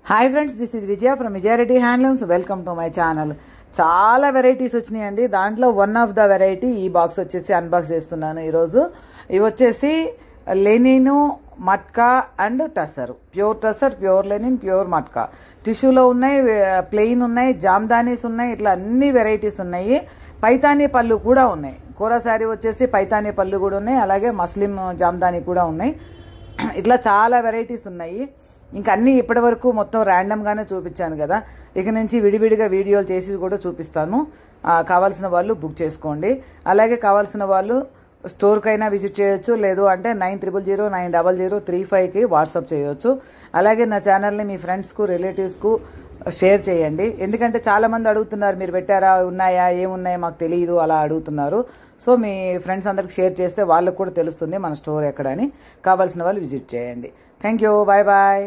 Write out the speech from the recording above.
Hi friends, this is Vijaya from Vijaya Reddy handlooms. Welcome to my channel. చాలా varieties వచ్చినాయండి. దాంట్లో one of the variety ఈ box వచ్చేసి unbox చేస్తున్నాను ఈరోజు. ఇవి వచ్చేసి linen, matka and tussar. Pure tussar, pure linen, pure matka. టిష్యూలో ఉన్నాయి, ప్లెయిన్ ఉన్నాయి, జామ్దానీస్ ఉన్నాయి, ఇట్లా అన్ని వెరైటీస్ ఉన్నాయి. పైతానీ పళ్ళు కూడా ఉన్నాయి. కూర శారీ వచ్చేసి పైతానీ పళ్ళు కూడా ఉన్నాయి, అలాగే మస్లిం జామ్దానీ కూడా ఉన్నాయి. ఇట్లా చాలా వెరైటీస్ ఉన్నాయి. ఇంకా అన్నీ ఇప్పటి వరకు మొత్తం ర్యాండమ్గానే చూపించాను కదా. ఇక నుంచి విడివిడిగా వీడియోలు చేసి కూడా చూపిస్తాను. కావాల్సిన వాళ్ళు బుక్ చేసుకోండి. అలాగే కావాల్సిన వాళ్ళు స్టోర్కైనా విజిట్ చేయొచ్చు, లేదు అంటే 90090035కి వాట్సాప్ చేయొచ్చు. అలాగే నా ఛానల్ని మీ ఫ్రెండ్స్కు, రిలేటివ్స్కు షేర్ చేయండి. ఎందుకంటే చాలామంది అడుగుతున్నారు, మీరు పెట్టారా, ఉన్నాయా, ఏమున్నాయో మాకు తెలియదు అలా అడుగుతున్నారు. సో మీ ఫ్రెండ్స్ అందరికి షేర్ చేస్తే వాళ్ళకు కూడా తెలుస్తుంది మన స్టోర్ ఎక్కడని. కావాల్సిన వాళ్ళు విజిట్ చేయండి. Thank you. Bye bye.